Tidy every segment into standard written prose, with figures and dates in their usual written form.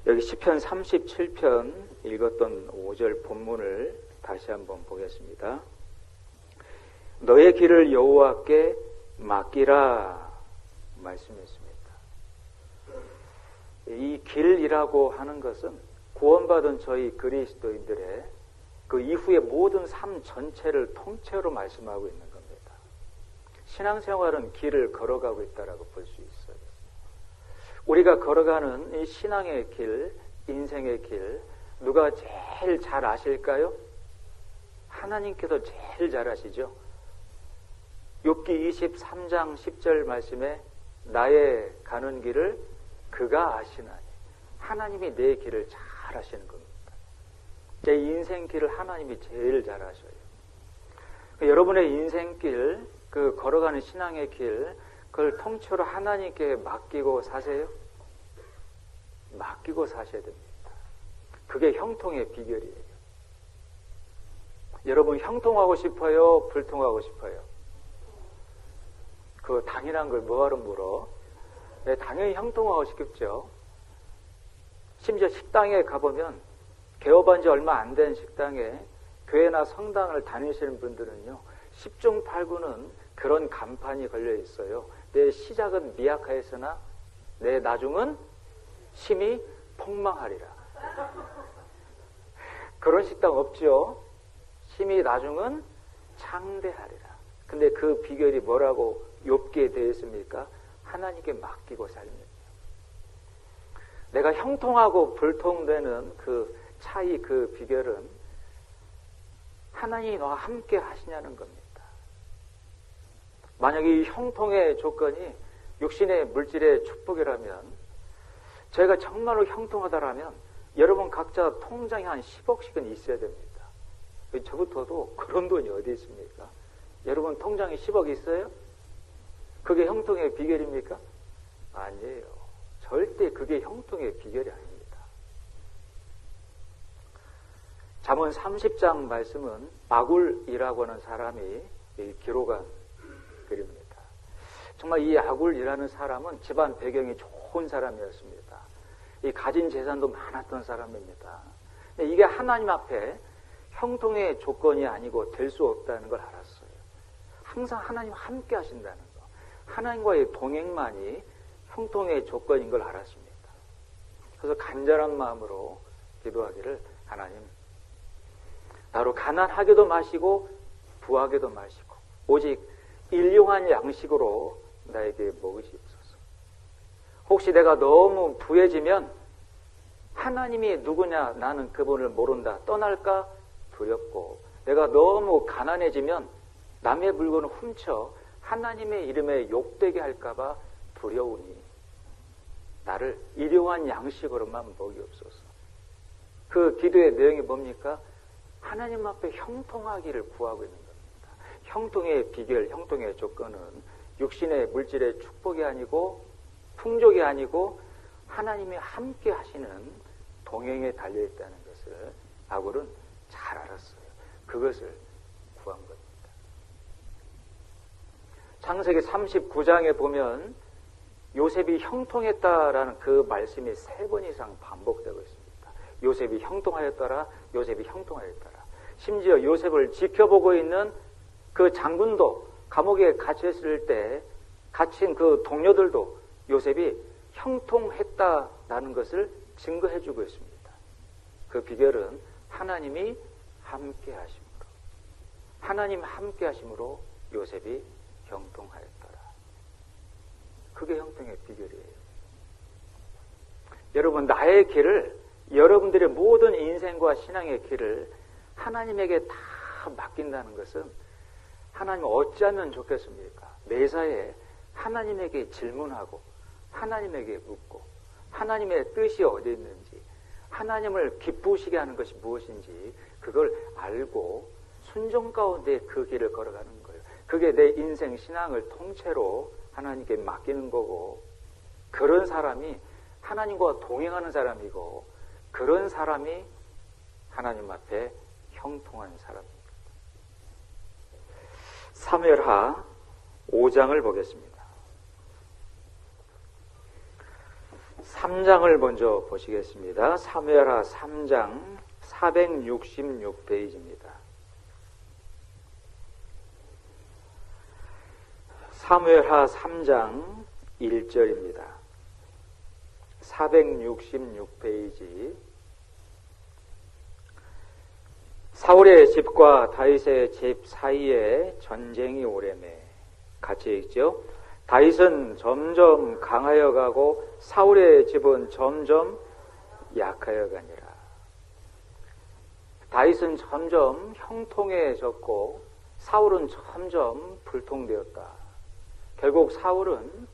여기 시편 37편 읽었던 5절 본문을 다시 한번 보겠습니다. 너의 길을 여호와께 맡기라 말씀했습니다. 이 길이라고 하는 것은 구원받은 저희 그리스도인들의 그 이후의 모든 삶 전체를 통째로 말씀하고 있는 겁니다. 신앙생활은 길을 걸어가고 있다라고 볼 수 있어요. 우리가 걸어가는 이 신앙의 길, 인생의 길, 누가 제일 잘 아실까요? 하나님께서 제일 잘 아시죠? 욥기 23장 10절 말씀에 나의 가는 길을 그가 아시나니, 하나님이 내 길을 잘 아시는 겁니다. 제 인생 길을 하나님이 제일 잘 아셔요. 여러분의 인생길, 그 걸어가는 신앙의 길, 그걸 통째로 하나님께 맡기고 사세요? 맡기고 사셔야 됩니다. 그게 형통의 비결이에요. 여러분 형통하고 싶어요? 불통하고 싶어요? 그 당연한 걸 뭐하러 물어? 네, 당연히 형통하고 싶겠죠. 심지어 식당에 가보면 개업한 지 얼마 안 된 식당에 교회나 성당을 다니시는 분들은요, 10중 8구는 그런 간판이 걸려 있어요. 내 시작은 미약하였으나 내 나중은 심히 폭망하리라. 그런 식당 없죠. 심히 나중은 창대하리라. 근데 그 비결이 뭐라고 욥기에 되어 있습니까? 하나님께 맡기고 살면. 내가 형통하고 불통되는 그 차이, 그 비결은 하나님이 너와 함께 하시냐는 겁니다. 만약에 이 형통의 조건이 육신의 물질의 축복이라면, 저희가 정말로 형통하다라면 여러분 각자 통장에 한 10억씩은 있어야 됩니다. 저부터도 그런 돈이 어디 있습니까? 여러분 통장에 10억 있어요? 그게 형통의 비결입니까? 아니에요. 절대 그게 형통의 비결이 아닙니다. 잠언 30장 말씀은 아굴이라고 하는 사람이 기록한 글입니다. 정말 이 아굴이라는 사람은 집안 배경이 좋은 사람이었습니다. 이 가진 재산도 많았던 사람입니다. 이게 하나님 앞에 형통의 조건이 아니고 될 수 없다는 걸 알았어요. 항상 하나님 함께 하신다는 거, 하나님과의 동행만이 형통의 조건인 걸 알았습니다. 그래서 간절한 마음으로 기도하기를, 하나님, 나로 가난하게도 마시고 부하게도 마시고 오직 일용한 양식으로 나에게 먹으시옵소서. 혹시 내가 너무 부해지면 하나님이 누구냐, 나는 그분을 모른다, 떠날까 두렵고, 내가 너무 가난해지면 남의 물건을 훔쳐 하나님의 이름에 욕되게 할까봐 두려우니 나를 일용한 양식으로만 먹이옵소서. 그 기도의 내용이 뭡니까? 하나님 앞에 형통하기를 구하고 있는 겁니다. 형통의 비결, 형통의 조건은 육신의 물질의 축복이 아니고 풍족이 아니고 하나님이 함께 하시는 동행에 달려있다는 것을 아굴은 잘 알았어요. 그것을 구한 겁니다. 창세기 39장에 보면 요셉이 형통했다라는 그 말씀이 3번 이상 반복되고 있습니다. 요셉이 형통하였더라, 요셉이 형통하였더라. 심지어 요셉을 지켜보고 있는 그 장군도, 감옥에 갇혔을 때 갇힌 그 동료들도 요셉이 형통했다라는 것을 증거해주고 있습니다. 그 비결은 하나님이 함께 하심으로, 하나님 함께 하심으로 요셉이 형통하였더라. 그게 형통의 비결이에요. 여러분, 나의 길을, 여러분들의 모든 인생과 신앙의 길을 하나님에게 다 맡긴다는 것은, 하나님 어찌하면 좋겠습니까? 매사에 하나님에게 질문하고 하나님에게 묻고 하나님의 뜻이 어디 있는지, 하나님을 기쁘시게 하는 것이 무엇인지 그걸 알고 순종 가운데 그 길을 걸어가는 거예요. 그게 내 인생 신앙을 통째로 하나님께 맡기는 거고, 그런 사람이 하나님과 동행하는 사람이고, 그런 사람이 하나님 앞에 형통한 사람입니다. 사무엘하 5장을 보겠습니다. 3장을 먼저 보시겠습니다. 사무엘하 3장 466페이지입니다. 사무엘하 3장 1절입니다. 466페이지. 사울의 집과 다윗의 집 사이에 전쟁이 오래매. 같이 읽죠. 다윗은 점점 강하여 가고 사울의 집은 점점 약하여 가니라. 다윗은 점점 형통해졌고 사울은 점점 불통되었다. 결국 사울은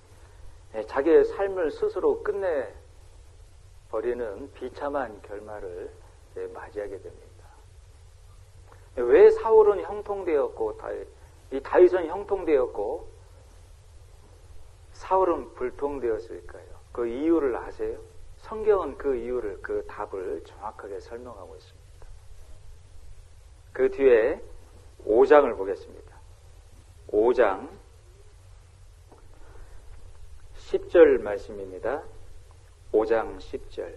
자기의 삶을 스스로 끝내버리는 비참한 결말을 맞이하게 됩니다. 왜 사울은 형통되었고 다윗은 형통되었고 사울은 불통되었을까요? 그 이유를 아세요? 성경은 그 이유를, 그 답을 정확하게 설명하고 있습니다. 그 뒤에 5장을 보겠습니다. 5장 10절 말씀입니다. 5장 10절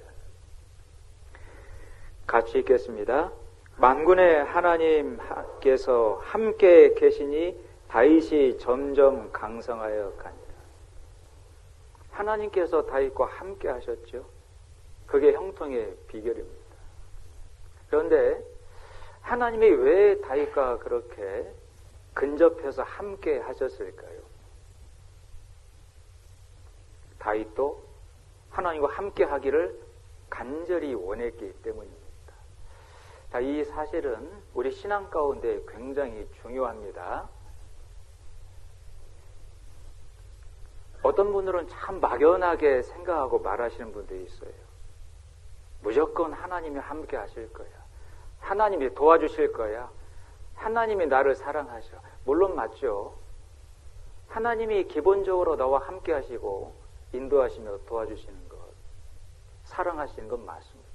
같이 읽겠습니다. 만군의 하나님께서 함께 계시니 다윗이 점점 강성하여 가니라. 하나님께서 다윗과 함께 하셨죠. 그게 형통의 비결입니다. 그런데 하나님이 왜 다윗과 그렇게 근접해서 함께 하셨을까요? 다윗도 하나님과 함께 하기를 간절히 원했기 때문입니다. 자, 이 사실은 우리 신앙 가운데 굉장히 중요합니다. 어떤 분들은 참 막연하게 생각하고 말하시는 분들이 있어요. 무조건 하나님이 함께 하실 거야. 하나님이 도와주실 거야. 하나님이 나를 사랑하셔. 물론 맞죠. 하나님이 기본적으로 나와 함께 하시고 인도하시며 도와주시는 것, 사랑하시는 건 맞습니다.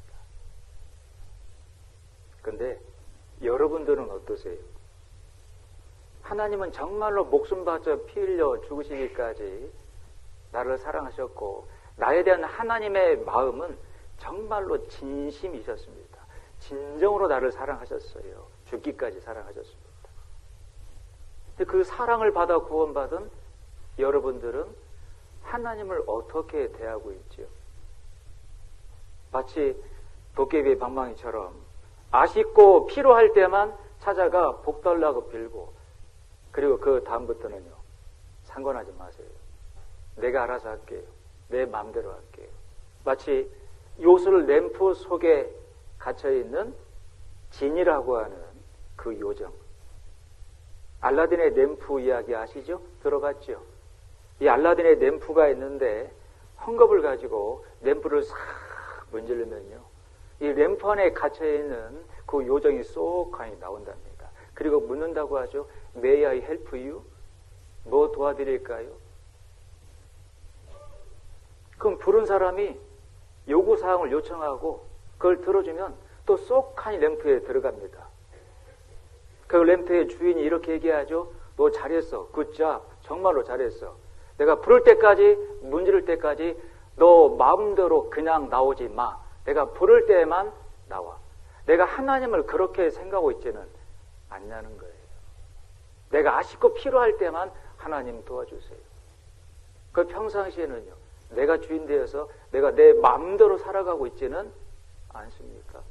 그런데 여러분들은 어떠세요? 하나님은 정말로 목숨 바쳐 피 흘려 죽으시기까지 나를 사랑하셨고 나에 대한 하나님의 마음은 정말로 진심이셨습니다. 진정으로 나를 사랑하셨어요. 죽기까지 사랑하셨습니다. 그 사랑을 받아 구원받은 여러분들은 하나님을 어떻게 대하고 있지요? 마치 도깨비 방망이처럼 아쉽고 필요할 때만 찾아가 복 달라고 빌고 그리고 그 다음부터는요 상관하지 마세요. 내가 알아서 할게요. 내 마음대로 할게요. 마치 요술 램프 속에 갇혀있는 진이라고 하는 그 요정. 알라딘의 램프 이야기 아시죠? 들어봤죠? 이 알라딘의 램프가 있는데 헝겊을 가지고 램프를 싹 문지르면요 이 램프 안에 갇혀있는 그 요정이 쏙하니 나온답니다. 그리고 묻는다고 하죠. May I help you? 뭐 도와드릴까요? 그럼 부른 사람이 요구사항을 요청하고 그걸 들어주면 또 쏙하니 램프에 들어갑니다. 그 램프의 주인이 이렇게 얘기하죠. 너 잘했어. 굿잡. 정말로 잘했어. 내가 부를 때까지 문지를 때까지 너 마음대로 그냥 나오지 마. 내가 부를 때에만 나와. 내가 하나님을 그렇게 생각하고 있지는 않냐는 거예요. 내가 아쉽고 필요할 때만 하나님 도와주세요. 그 평상시에는요. 내가 주인 되어서 내가 내 마음대로 살아가고 있지는 않습니까?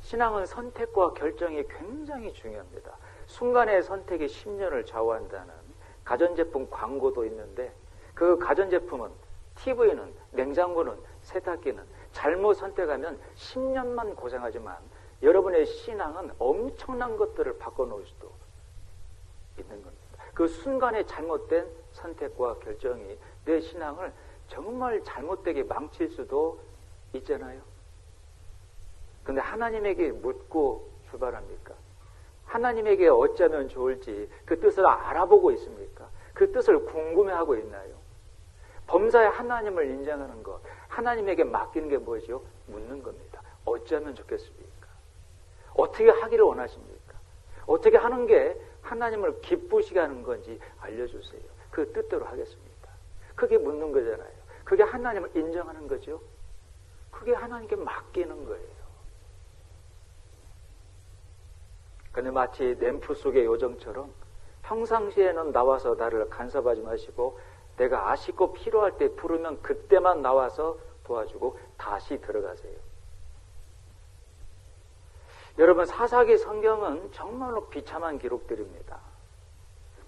신앙은 선택과 결정이 굉장히 중요합니다. 순간의 선택이 10년을 좌우한다는 가전제품 광고도 있는데 그 가전제품은 TV는, 냉장고는, 세탁기는 잘못 선택하면 10년만 고생하지만 여러분의 신앙은 엄청난 것들을 바꿔놓을 수도 있는 겁니다. 그 순간의 잘못된 선택과 결정이 내 신앙을 정말 잘못되게 망칠 수도 있잖아요. 그런데 하나님에게 묻고 출발합니까? 하나님에게 어쩌면 좋을지 그 뜻을 알아보고 있습니까? 그 뜻을 궁금해하고 있나요? 범사의 하나님을 인정하는 것, 하나님에게 맡기는 게 뭐죠? 묻는 겁니다. 어쩌면 좋겠습니까? 어떻게 하기를 원하십니까? 어떻게 하는 게 하나님을 기쁘시게 하는 건지 알려주세요. 그 뜻대로 하겠습니다. 그게 묻는 거잖아요. 그게 하나님을 인정하는 거죠. 그게 하나님께 맡기는 거예요. 근데 마치 램프 속의 요정처럼 평상시에는 나와서 나를 간섭하지 마시고 내가 아쉽고 필요할 때 부르면 그때만 나와서 도와주고 다시 들어가세요. 여러분, 사사기 성경은 정말로 비참한 기록들입니다.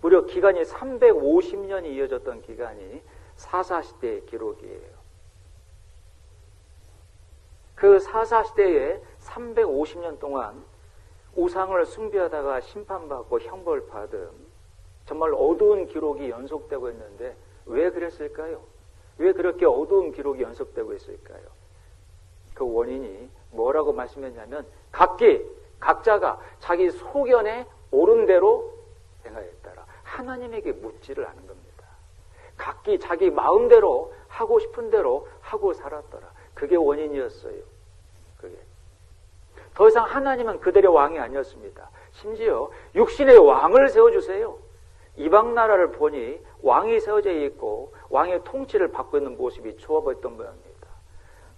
무려 기간이 350년이 이어졌던 기간이 사사시대의 기록이에요. 그 사사시대에 350년 동안 우상을 숭배하다가 심판받고 형벌받은 정말 어두운 기록이 연속되고 있는데 왜 그랬을까요? 왜 그렇게 어두운 기록이 연속되고 있을까요? 그 원인이 뭐라고 말씀했냐면 각자가 자기 소견에 옳은 대로 행하였더라. 하나님에게 묻지를 않은 겁니다. 각기 자기 마음대로 하고 싶은 대로 하고 살았더라. 그게 원인이었어요. 그게. 더 이상 하나님은 그들의 왕이 아니었습니다. 심지어 육신의 왕을 세워주세요. 이방 나라를 보니 왕이 세워져 있고 왕의 통치를 받고 있는 모습이 좋아 보였던 모양입니다.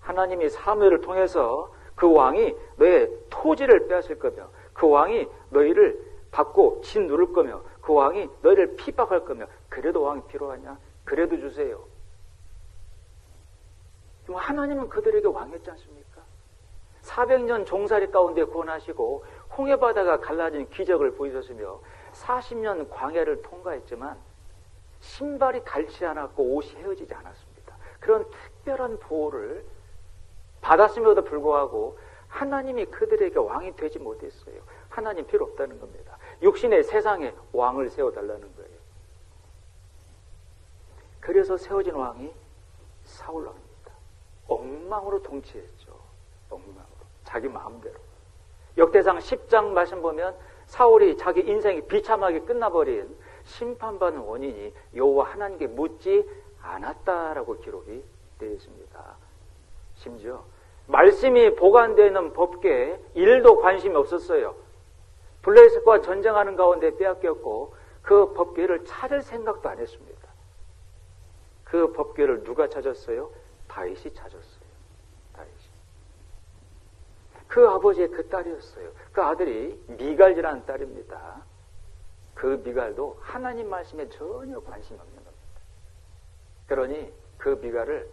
하나님이 사무엘을 통해서 그 왕이 너의 토지를 빼앗을 거며 그 왕이 너희를 받고 짓누를 거며 그 왕이 너희를 핍박할 거며 그래도 왕이 필요하냐? 그래도 주세요. 하나님은 그들에게 왕이었지 않습니까? 400년 종살이 가운데 구원하시고 홍해바다가 갈라진 기적을 보이셨으며 40년 광야를 통과했지만 신발이 닳지 않았고 옷이 헤어지지 않았습니다. 그런 특별한 보호를 받았음에도 불구하고 하나님이 그들에게 왕이 되지 못했어요. 하나님 필요 없다는 겁니다. 육신의 세상에 왕을 세워달라는 거예요. 그래서 세워진 왕이 사울 왕입니다. 엉망으로 통치했죠. 엉망으로. 자기 마음대로. 역대상 10장 말씀 보면 사울이 자기 인생이 비참하게 끝나버린 심판받는 원인이 여호와 하나님께 묻지 않았다라고 기록이 되어 있습니다. 심지어 말씀이 보관되어 있는 법궤에 일도 관심이 없었어요. 블레셋과 전쟁하는 가운데 빼앗겼고 그 법궤를 찾을 생각도 안 했습니다. 그 법궤를 누가 찾았어요? 다윗이 찾았어요. 다윗이. 그 아버지의 그 딸이었어요. 그 아들이 미갈이라는 딸입니다. 그 미갈도 하나님 말씀에 전혀 관심이 없는 겁니다. 그러니 그 미갈을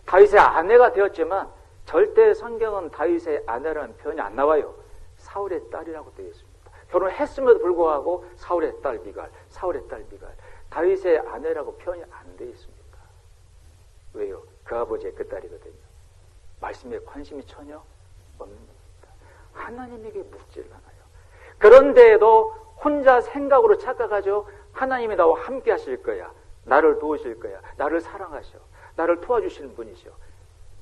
다윗의 아내가 되었지만 절대 성경은 다윗의 아내라는 표현이 안 나와요. 사울의 딸이라고 되어 있습니다. 결혼했음에도 불구하고 사울의 딸 미갈, 사울의 딸 미갈, 다윗의 아내라고 표현이 안 되어 있습니다. 왜요? 그 아버지의 그 딸이거든요. 말씀에 관심이 전혀 없는 겁니다. 하나님에게 묻지를 않아요. 그런데도 혼자 생각으로 착각하죠. 하나님이 나와 함께 하실 거야. 나를 도우실 거야. 나를 사랑하셔. 나를 도와주시는 분이셔.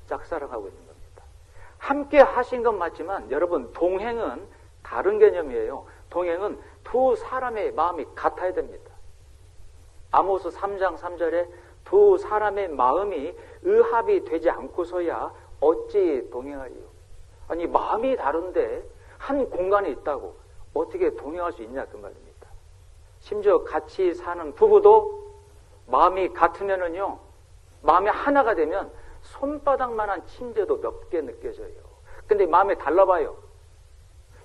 짝사랑하고 있는 겁니다. 함께 하신 건 맞지만 여러분, 동행은 다른 개념이에요. 동행은 두 사람의 마음이 같아야 됩니다. 아모스 3장 3절에 두 사람의 마음이 의합이 되지 않고서야 어찌 동행하리요. 아니, 마음이 다른데 한 공간에 있다고 어떻게 동행할 수 있냐 그 말입니다. 심지어 같이 사는 부부도 마음이 같으면은요, 마음이 하나가 되면 손바닥만한 침대도 몇 개 느껴져요. 근데 마음이 달라봐요.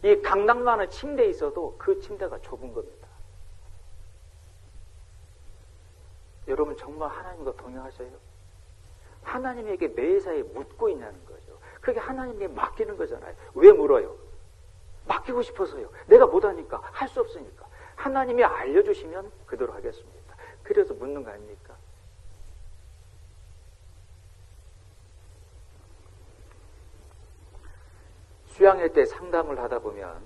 이 강당만한 침대에 있어도 그 침대가 좁은 겁니다. 여러분 정말 하나님과 동행하셔요? 하나님에게 매사에 묻고 있냐는 거죠. 그게 하나님께 맡기는 거잖아요. 왜 물어요? 맡기고 싶어서요. 내가 못하니까, 할 수 없으니까. 하나님이 알려주시면 그대로 하겠습니다. 그래서 묻는 거 아닙니까? 수양회 때 상담을 하다 보면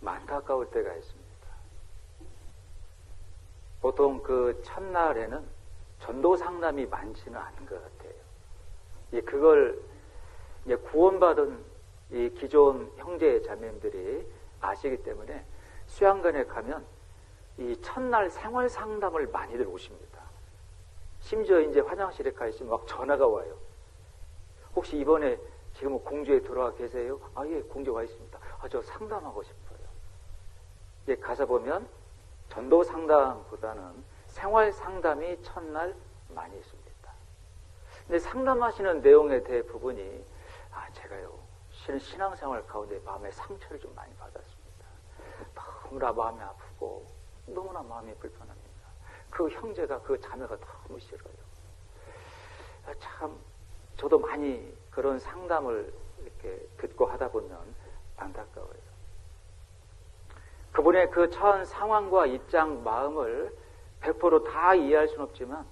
안타까울 때가 있습니다. 보통 그 첫날에는 전도 상담이 많지는 않은 것 같아요. 그걸 구원받은 이 기존 형제 자매님들이 아시기 때문에 수양관에 가면 이 첫날 생활 상담을 많이들 오십니다. 심지어 이제 화장실에 가 있으면 막 전화가 와요. 혹시 이번에 지금 공주에 들어와 계세요? 아, 예, 공주에 와 있습니다. 아, 저 상담하고 싶어요. 가서 보면 전도 상담보다는 생활 상담이 첫날 많이 있습니다. 근데 상담하시는 내용에 대해 부분이 제가요 실은 신앙생활 가운데 마음의 상처를 좀 많이 받았습니다. 너무나 마음이 아프고 너무나 마음이 불편합니다. 그 형제가 그 자매가 너무 싫어요. 참 저도 많이 그런 상담을 이렇게 듣고 하다 보면 안타까워요. 그분의 그 처한 상황과 입장, 마음을 100%다 이해할 수는 없지만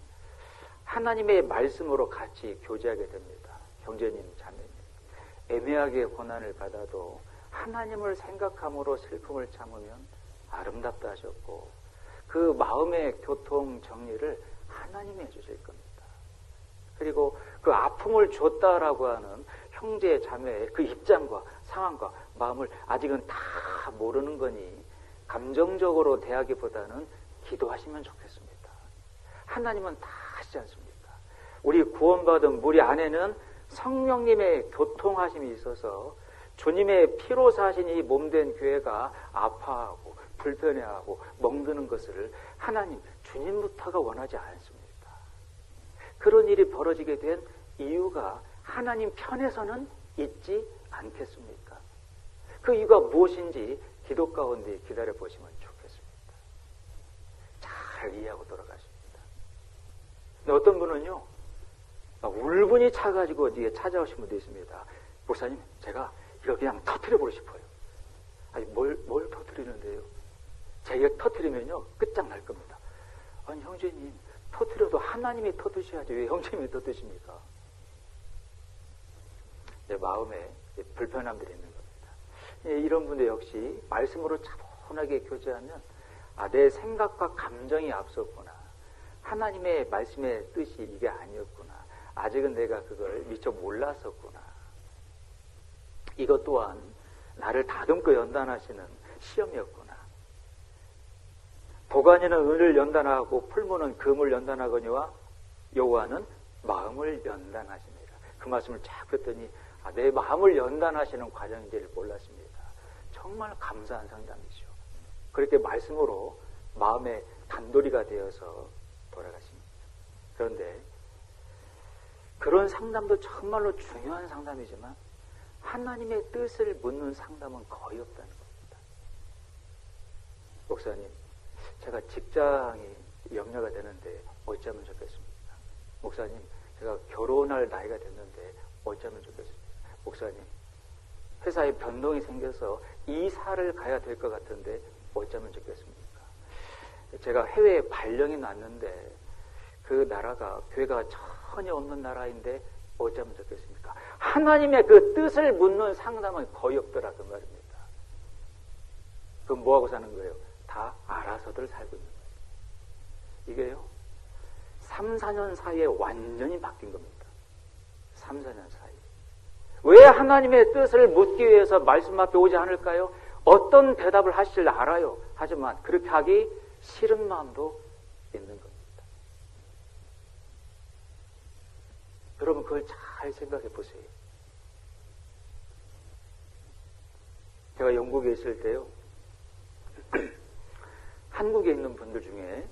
하나님의 말씀으로 같이 교제하게 됩니다. 형제님, 자매님. 애매하게 고난을 받아도 하나님을 생각함으로 슬픔을 참으면 아름답다 하셨고 그 마음의 교통 정리를 하나님이 해주실 겁니다. 그리고 그 아픔을 줬다라고 하는 형제, 자매의 그 입장과 상황과 마음을 아직은 다 모르는 거니 감정적으로 대하기보다는 기도하시면 좋겠습니다. 하나님은 다 하시지 않습니까? 우리 구원받은 우리 안에는 성령님의 교통하심이 있어서 주님의 피로 사신 이 몸된 교회가 아파하고 불편해하고 멍드는 것을 하나님, 주님부터가 원하지 않습니다. 그런 일이 벌어지게 된 이유가 하나님 편에서는 있지 않겠습니까? 그 이유가 무엇인지 기도 가운데 기다려 보시면 좋겠습니다. 잘 이해하고 돌아가십니다. 근데 어떤 분은요, 울분이 차가지고 어디에 찾아오신 분도 있습니다. 목사님, 제가 이거 그냥 터뜨려보고 싶어요. 아니, 뭘 터뜨리는데요? 제가 터뜨리면요, 끝장날 겁니다. 아니, 형제님, 터뜨려도 하나님이 터뜨셔야지 왜 형제님이 터뜨십니까? 내 마음에 불편함들이 있는 겁니다. 이런 분들 역시 말씀으로 차분하게 교제하면 내 생각과 감정이 앞섰구나. 하나님의 말씀의 뜻이 이게 아니었구나. 아직은 내가 그걸 미처 몰랐었구나. 이것 또한 나를 다듬고 연단하시는 시험이었구나. 도가니는 은을 연단하고 풀무는 금을 연단하거니와 여호와는 마음을 연단하십니다. 그 말씀을 쫙 듣더니 내 마음을 연단하시는 과정인지를 몰랐습니다. 정말 감사한 상담이죠. 그렇게 말씀으로 마음의 단도리가 되어서 돌아가십니다. 그런데 그런 상담도 정말로 중요한 상담이지만 하나님의 뜻을 묻는 상담은 거의 없다는 겁니다. 목사님, 제가 직장이 염려가 되는데 어찌하면 좋겠습니까? 목사님, 제가 결혼할 나이가 됐는데 어찌하면 좋겠습니까? 목사님, 회사에 변동이 생겨서 이사를 가야 될 것 같은데 어찌하면 좋겠습니까? 제가 해외에 발령이 났는데 그 나라가 교회가 전혀 없는 나라인데 어찌하면 좋겠습니까? 하나님의 그 뜻을 묻는 상담은 거의 없더라 그 말입니다. 그럼 뭐하고 사는 거예요? 다 알아서들 살고 있는 거예요. 이게요 3, 4년 사이에 완전히 바뀐 겁니다. 3, 4년 사이. 왜 하나님의 뜻을 묻기 위해서 말씀 앞에 오지 않을까요? 어떤 대답을 하실 알아요. 하지만 그렇게 하기 싫은 마음도 있는 겁니다. 여러분 그걸 잘 생각해 보세요. 제가 영국에 있을 때요. 한국에 있는 분들 중에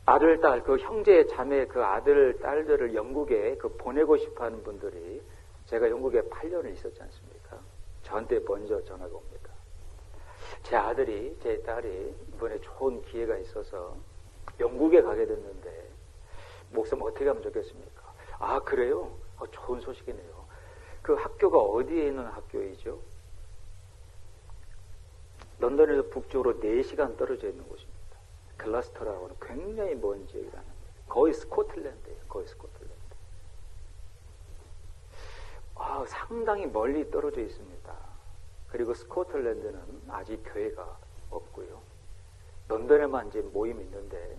아들, 딸, 그 형제, 자매, 그 아들, 딸들을 영국에 보내고 싶어 하는 분들이 제가 영국에 8년을 있었지 않습니까? 저한테 먼저 전화가 옵니다. 제 아들이, 제 딸이 이번에 좋은 기회가 있어서 영국에 가게 됐는데 목사님 어떻게 하면 좋겠습니까? 아, 그래요? 좋은 소식이네요. 그 학교가 어디에 있는 학교이죠? 런던에서 북쪽으로 4시간 떨어져 있는 곳입니다. 글라스터라고 하는 굉장히 먼 지역이라는 거예요. 거의 스코틀랜드예요. 거의 스코틀랜드. 상당히 멀리 떨어져 있습니다. 그리고 스코틀랜드는 아직 교회가 없고요. 런던에만 이제 모임이 있는데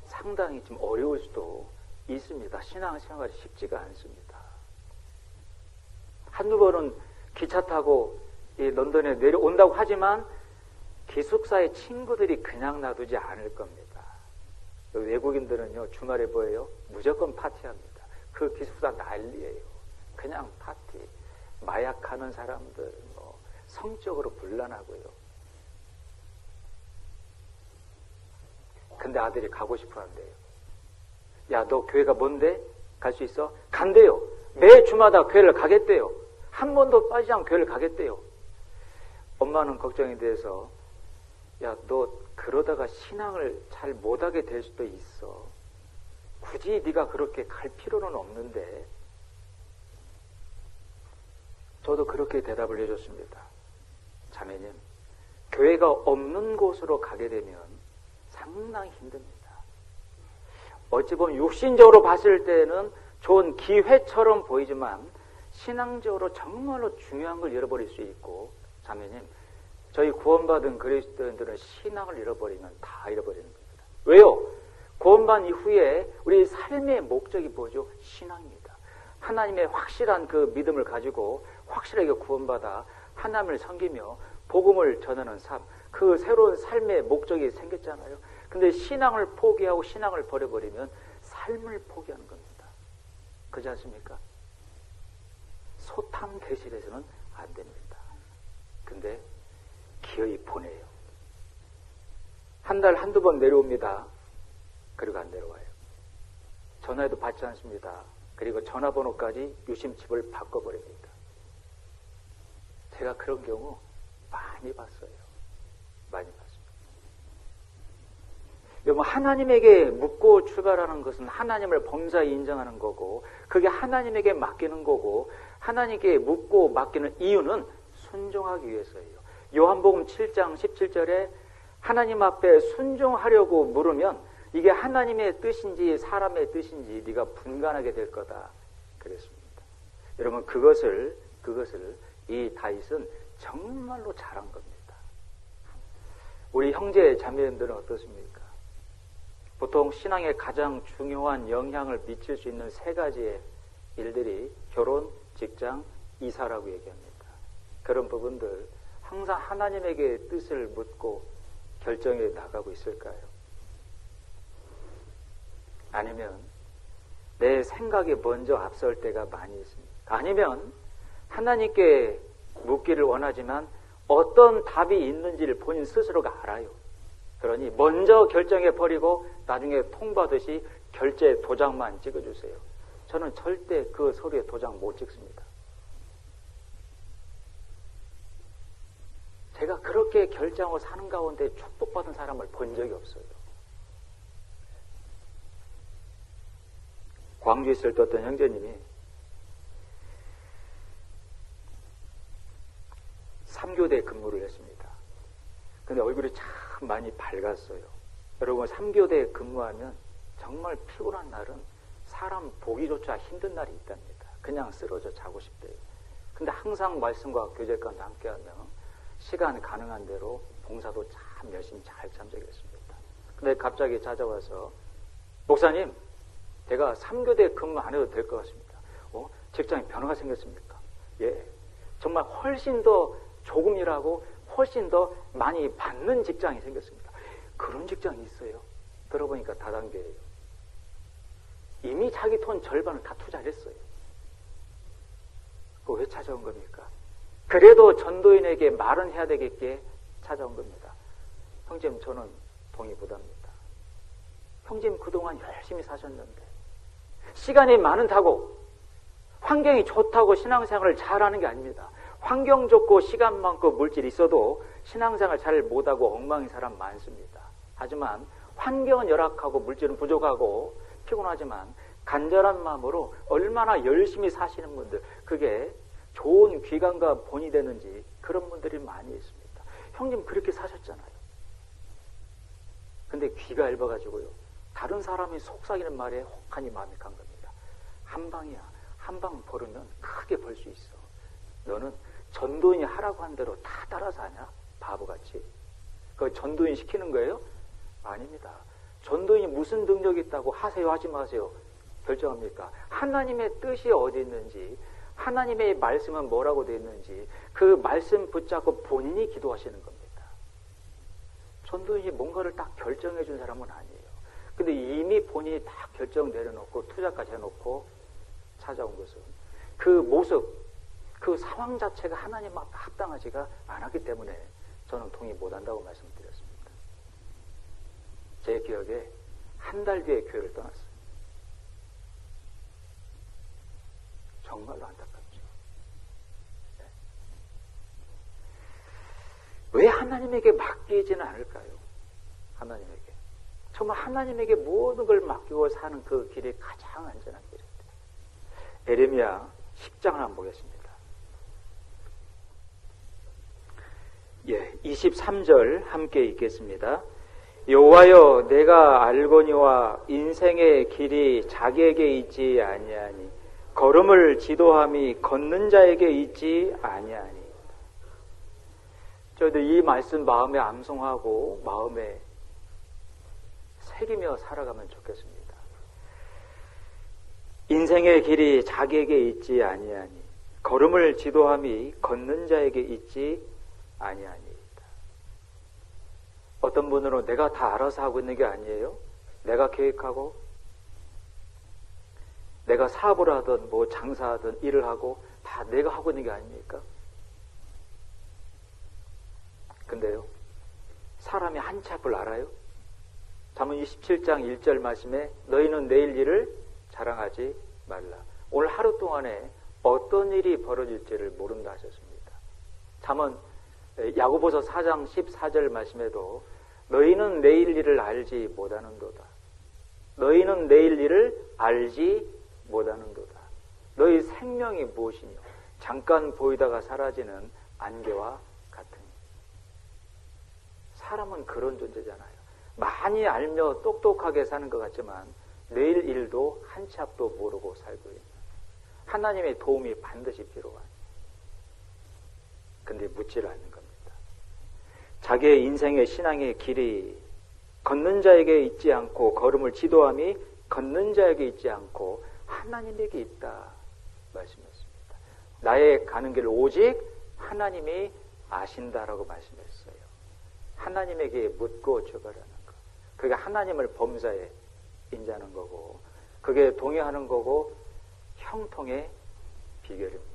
상당히 좀 어려울 수도 있습니다. 신앙생활이 쉽지가 않습니다. 한두 번은 기차 타고 이 런던에 내려온다고 하지만 기숙사의 친구들이 그냥 놔두지 않을 겁니다. 외국인들은요, 주말에 뭐예요? 무조건 파티합니다. 그 기숙사 난리예요. 그냥 파티. 마약하는 사람들, 성적으로 불란하고요. 근데 아들이 가고 싶어 한대요. 야, 너 교회가 뭔데? 갈 수 있어? 간대요. 매 주마다 교회를 가겠대요. 한 번도 빠지지 않고 교회를 가겠대요. 엄마는 걱정이 돼서 야, 너 그러다가 신앙을 잘 못하게 될 수도 있어. 굳이 네가 그렇게 갈 필요는 없는데. 저도 그렇게 대답을 해줬습니다. 자매님, 교회가 없는 곳으로 가게 되면 상당히 힘듭니다. 어찌 보면 육신적으로 봤을 때는 좋은 기회처럼 보이지만 신앙적으로 정말로 중요한 걸 잃어버릴 수 있고, 자매님, 저희 구원받은 그리스도인들은 신앙을 잃어버리면 다 잃어버리는 겁니다. 왜요? 구원받은 이후에 우리 삶의 목적이 뭐죠? 신앙입니다. 하나님의 확실한 그 믿음을 가지고 확실하게 구원받아 하나님을 섬기며 복음을 전하는 삶, 그 새로운 삶의 목적이 생겼잖아요. 근데 신앙을 포기하고 신앙을 버려버리면 삶을 포기하는 겁니다. 그렇지 않습니까? 소탕 대실에서는 안 됩니다. 근데 기어이 보내요. 한 달 한두 번 내려옵니다. 그리고 안 내려와요. 전화해도 받지 않습니다. 그리고 전화번호까지 유심칩을 바꿔버립니다. 제가 그런 경우 많이 봤어요. 많이 봤습니다. 여러분, 하나님에게 묻고 출발하는 것은 하나님을 범사에 인정하는 거고, 그게 하나님에게 맡기는 거고, 하나님께 묻고 맡기는 이유는 순종하기 위해서예요. 요한복음 7장 17절에 하나님 앞에 순종하려고 물으면 이게 하나님의 뜻인지 사람의 뜻인지 네가 분간하게 될 거다 그랬습니다. 여러분, 그것을 이 다윗은 정말로 잘한 겁니다. 우리 형제 자매님들은 어떻습니까? 보통 신앙에 가장 중요한 영향을 미칠 수 있는 세 가지의 일들이 결혼, 직장, 이사라고 얘기합니다. 그런 부분들 항상 하나님에게 뜻을 묻고 결정해 나가고 있을까요? 아니면 내 생각이 먼저 앞설 때가 많이 있습니다. 아니면 하나님께 묻기를 원하지만 어떤 답이 있는지를 본인 스스로가 알아요. 그러니 먼저 결정해 버리고 나중에 통받듯이 결제 도장만 찍어주세요. 저는 절대 그 서류에 도장 못 찍습니다. 제가 그렇게 결정하고 사는 가운데 축복받은 사람을 본 적이 없어요. 광주에 있을 때 어떤 형제님이 3교대 근무를 했습니다. 근데 얼굴이 참 많이 밝았어요. 여러분, 3교대 근무하면 정말 피곤한 날은 사람 보기조차 힘든 날이 있답니다. 그냥 쓰러져 자고 싶대요. 근데 항상 말씀과 교제까지 함께하면 시간 가능한 대로 봉사도 참 열심히 잘 참석했습니다. 근데 갑자기 찾아와서 목사님, 제가 3교대 근무 안 해도 될 것 같습니다. 직장에 변화가 생겼습니까? 예, 정말 훨씬 더 조금 일하고 훨씬 더 많이 받는 직장이 생겼습니다. 그런 직장이 있어요. 들어보니까 다단계예요. 이미 자기 돈 절반을 다 투자를 했어요. 그거 왜 찾아온 겁니까? 그래도 전도인에게 말은 해야 되겠기에 찾아온 겁니다. 형제님, 저는 동의 못합니다. 형제님 그동안 열심히 사셨는데 시간이 많다고 환경이 좋다고 신앙생활을 잘하는 게 아닙니다. 환경 좋고 시간 많고 물질이 있어도 신앙생활 잘 못하고 엉망인 사람 많습니다. 하지만 환경은 열악하고 물질은 부족하고 피곤하지만 간절한 마음으로 얼마나 열심히 사시는 분들, 그게 좋은 귀감과 본이 되는지 그런 분들이 많이 있습니다. 형님 그렇게 사셨잖아요. 근데 귀가 얇아가지고요, 다른 사람이 속삭이는 말에 혹하니 마음이 간 겁니다. 한 방이야. 한 방 벌으면 크게 벌 수 있어. 너는 전도인이 하라고 한 대로 다 따라서 하냐? 바보같이. 그 전도인 시키는 거예요? 아닙니다. 전도인이 무슨 능력이 있다고 하세요 하지 마세요 결정합니까? 하나님의 뜻이 어디 있는지, 하나님의 말씀은 뭐라고 되어 있는지 그 말씀 붙잡고 본인이 기도하시는 겁니다. 전도인이 뭔가를 딱 결정해 준 사람은 아니에요. 근데 이미 본인이 딱 결정 내려놓고 투자까지 해놓고 찾아온 것은 그 모습, 그 상황 자체가 하나님 앞에 합당하지가 않았기 때문에 저는 동의 못한다고 말씀드렸습니다. 제 기억에 한 달 뒤에 교회를 떠났어요. 정말로 안타깝죠. 네. 왜 하나님에게 맡기지는 않을까요? 하나님에게. 정말 하나님에게 모든 걸 맡기고 사는 그 길이 가장 안전한 길입니다. 에레미야 10장을 한번 보겠습니다. 23절 함께 읽겠습니다. 여호와여, 내가 알거니와 인생의 길이 자기에게 있지 아니하니 걸음을 지도함이 걷는 자에게 있지 아니하니. 저희도 이 말씀 마음에 암송하고 마음에 새기며 살아가면 좋겠습니다. 인생의 길이 자기에게 있지 아니하니 걸음을 지도함이 걷는 자에게 있지 아니하니이다. 어떤 분으로 내가 다 알아서 하고 있는 게 아니에요. 내가 계획하고 내가 사업을 하든 뭐 장사하든 일을 하고 다 내가 하고 있는 게 아닙니까? 근데요, 사람이 한 치 앞을 알아요? 잠언 27장 1절 말씀에 너희는 내일 일을 자랑하지 말라. 오늘 하루 동안에 어떤 일이 벌어질지를 모른다 하셨습니다. 잠언 야고보서 4장 14절 말씀에도 너희는 내일 일을 알지 못하는도다. 너희는 내일 일을 알지 못하는도다. 너희 생명이 무엇이며 잠깐 보이다가 사라지는 안개와 같으니. 사람은 그런 존재잖아요. 많이 알며 똑똑하게 사는 것 같지만 내일 일도 한 치 앞도 모르고 살고 있는, 하나님의 도움이 반드시 필요한, 근데 묻지를 않는 겁니다. 자기의 인생의 신앙의 길이 걷는 자에게 있지 않고 걸음을 지도함이 걷는 자에게 있지 않고 하나님에게 있다 말씀했습니다. 나의 가는 길 오직 하나님이 아신다라고 말씀했어요. 하나님에게 묻고 출발하는 것, 그게 하나님을 범사에 인자하는 거고, 그게 동의하는 거고 형통의 비결입니다.